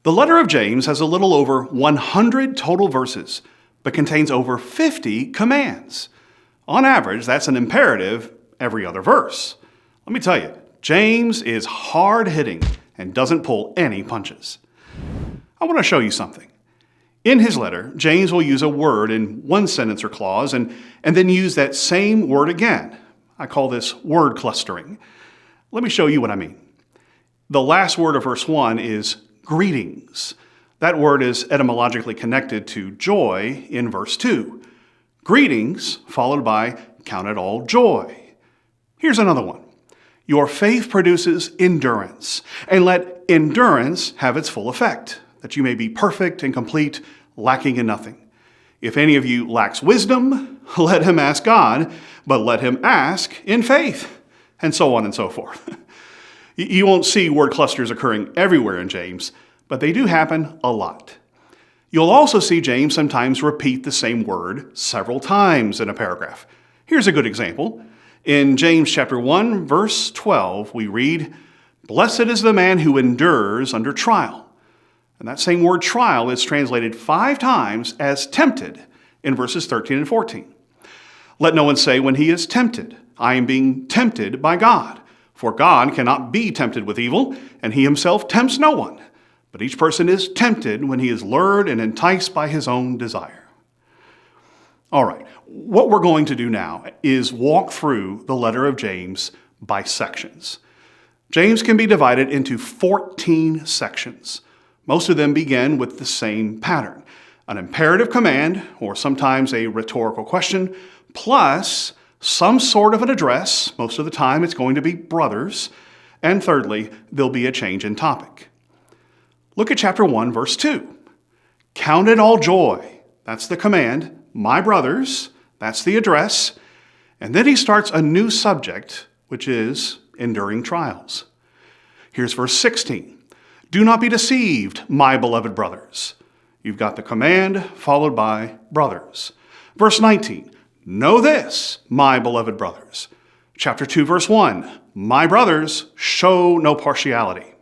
The letter of James has a little over 100 total verses, but contains over 50 commands. On average, that's an imperative every other verse. Let me tell you, James is hard-hitting and doesn't pull any punches. I want to show you something. In his letter, James will use a word in one sentence or clause and then use that same word again. I call this word clustering. Let me show you what I mean. The last word of verse 1 is greetings. That word is etymologically connected to joy in verse 2. Greetings followed by count it all joy. Here's another one. Your faith produces endurance, and let endurance have its full effect, that you may be perfect and complete, lacking in nothing. If any of you lacks wisdom, let him ask God, but let him ask in faith, and so on and so forth. You won't see word clusters occurring everywhere in James, but they do happen a lot. You'll also see James sometimes repeat the same word several times in a paragraph. Here's a good example. In James chapter 1, verse 12, we read, "Blessed is the man who endures under trial." And that same word trial is translated 5 times as tempted in verses 13 and 14. Let no one say when he is tempted, I am being tempted by God. For God cannot be tempted with evil, and he himself tempts no one. But each person is tempted when he is lured and enticed by his own desire. All right, what we're going to do now is walk through the letter of James by sections. James can be divided into 14 sections. Most of them begin with the same pattern: an imperative command, or sometimes a rhetorical question, plus some sort of an address. Most of the time it's going to be brothers. And thirdly, there'll be a change in topic. Look at chapter 1, verse 2. Count it all joy. That's the command. My brothers. That's the address. And then he starts a new subject, which is enduring trials. Here's verse 16. Do not be deceived, my beloved brothers. You've got the command followed by brothers. Verse 19. Know this, my beloved brothers. Chapter 2, verse 1. My brothers, show no partiality.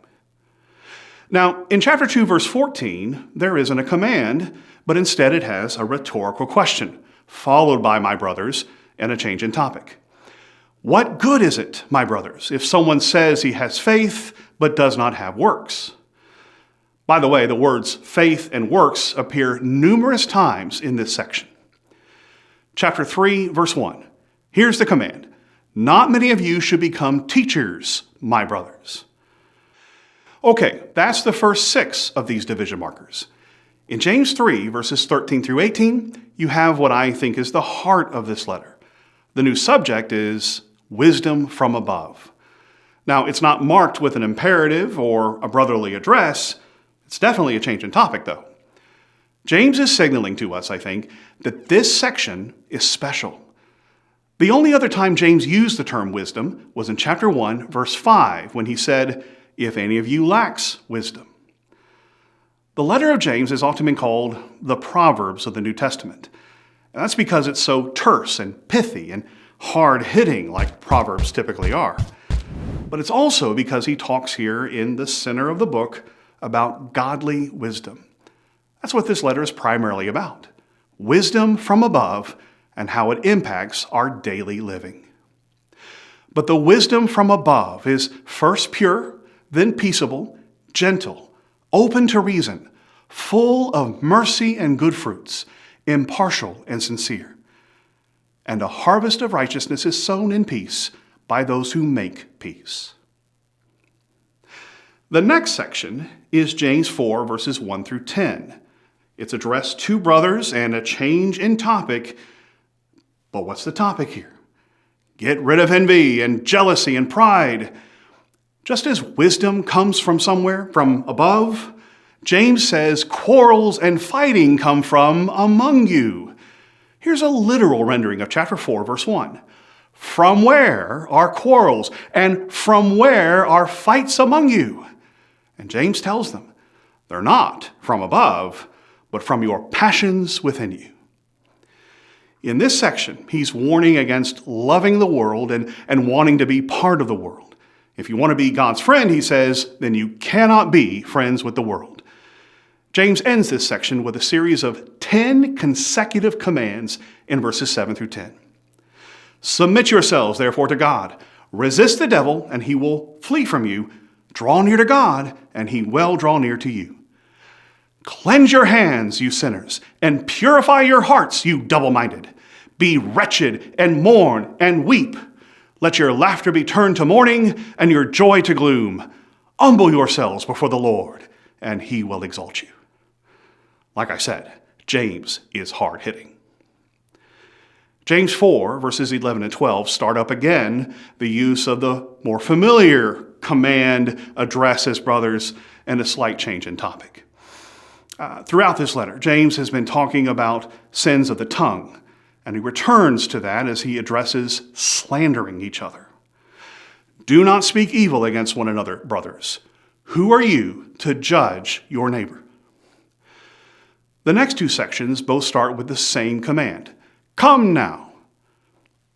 Now, in chapter 2, verse 14, there isn't a command, but instead it has a rhetorical question, followed by my brothers, and a change in topic. What good is it, my brothers, if someone says he has faith, but does not have works? By the way, the words faith and works appear numerous times in this section. Chapter 3, verse 1. Here's the command. Not many of you should become teachers, my brothers. Okay, that's the first 6 of these division markers. In James 3, verses 13 through 18, you have what I think is the heart of this letter. The new subject is wisdom from above. Now, it's not marked with an imperative or a brotherly address. It's definitely a change in topic, though. James is signaling to us, I think, that this section is special. The only other time James used the term wisdom was in chapter 1, verse 5, when he said, if any of you lacks wisdom. The letter of James has often been called the Proverbs of the New Testament. And that's because it's so terse and pithy and hard-hitting like Proverbs typically are. But it's also because he talks here in the center of the book about godly wisdom. That's what this letter is primarily about. Wisdom from above and how it impacts our daily living. But the wisdom from above is first pure, then peaceable, gentle, open to reason, full of mercy and good fruits, impartial and sincere. And a harvest of righteousness is sown in peace by those who make peace. The next section is James 4, verses 1 through 10. It's addressed to brothers and a change in topic. But what's the topic here? Get rid of envy and jealousy and pride. Just as wisdom comes from somewhere, from above, James says quarrels and fighting come from among you. Here's a literal rendering of chapter 4, verse 1. From where are quarrels, and from where are fights among you? And James tells them, they're not from above, but from your passions within you. In this section, he's warning against loving the world and wanting to be part of the world. If you want to be God's friend, he says, then you cannot be friends with the world. James ends this section with a series of 10 consecutive commands in verses 7 through 10. Submit yourselves, therefore, to God. Resist the devil, and he will flee from you. Draw near to God, and he will draw near to you. Cleanse your hands, you sinners, and purify your hearts, you double-minded. Be wretched, and mourn, and weep. Let your laughter be turned to mourning, and your joy to gloom. Humble yourselves before the Lord, and he will exalt you. Like I said, James is hard-hitting. James 4, verses 11 and 12 start up again the use of the more familiar command, address as brothers, and a slight change in topic. Throughout this letter, James has been talking about sins of the tongue, and he returns to that as he addresses slandering each other. Do not speak evil against one another, brothers. Who are you to judge your neighbor? The next two sections both start with the same command. Come now.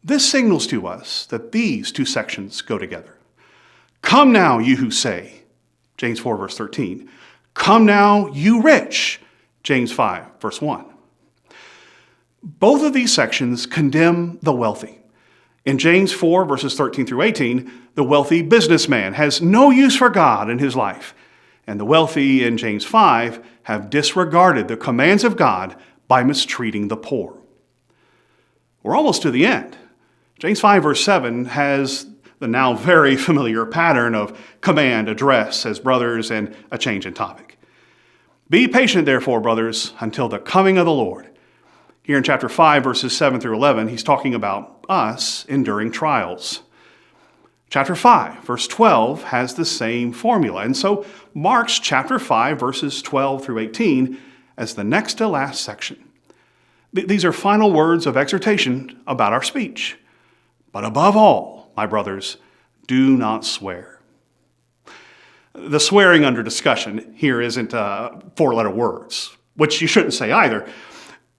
This signals to us that these two sections go together. Come now, you who say, James 4, verse 13. Come now, you rich, James 5, verse 1. Both of these sections condemn the wealthy. In James 4, verses 13 through 18, the wealthy businessman has no use for God in his life, and the wealthy in James 5 have disregarded the commands of God by mistreating the poor. We're almost to the end. James 5, verse 7 has the now very familiar pattern of command, address as brothers, and a change in topic. Be patient, therefore, brothers, until the coming of the Lord. Here in chapter 5, verses 7 through 11, he's talking about us enduring trials. Chapter 5, verse 12 has the same formula, and so marks chapter 5, verses 12 through 18 as the next to last section. These are final words of exhortation about our speech. But above all, my brothers, do not swear. The swearing under discussion here isn't four-letter words, which you shouldn't say either.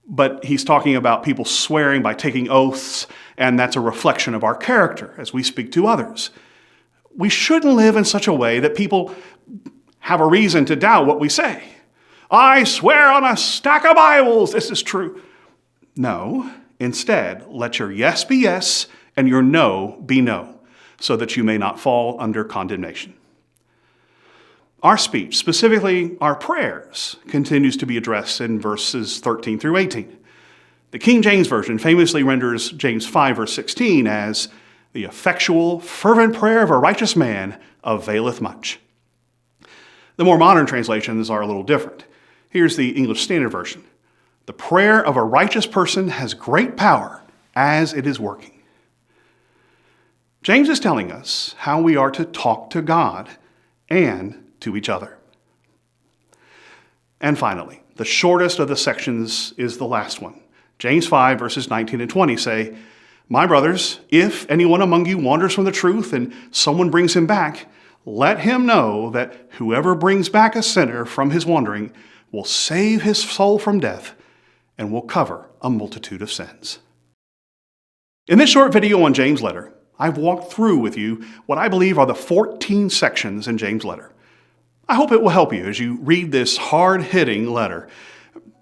But he's talking about people swearing by taking oaths, and that's a reflection of our character as we speak to others. We shouldn't live in such a way that people have a reason to doubt what we say. I swear on a stack of Bibles this is true. No, instead, let your yes be yes and your no be no, so that you may not fall under condemnation. Our speech, specifically our prayers, continues to be addressed in verses 13 through 18. The King James Version famously renders James 5, verse 16 as, the effectual, fervent prayer of a righteous man availeth much. The more modern translations are a little different. Here's the English Standard Version. The prayer of a righteous person has great power as it is working. James is telling us how we are to talk to God and to each other. And finally, the shortest of the sections is the last one. James 5, verses 19 and 20 say, My brothers, if anyone among you wanders from the truth and someone brings him back, let him know that whoever brings back a sinner from his wandering will save his soul from death and will cover a multitude of sins. In this short video on James' letter, I've walked through with you what I believe are the 14 sections in James' letter. I hope it will help you as you read this hard-hitting letter.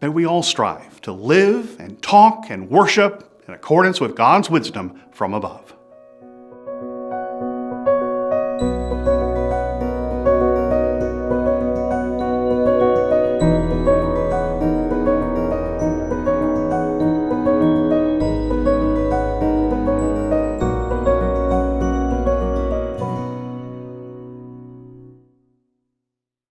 May we all strive to live and talk and worship in accordance with God's wisdom from above.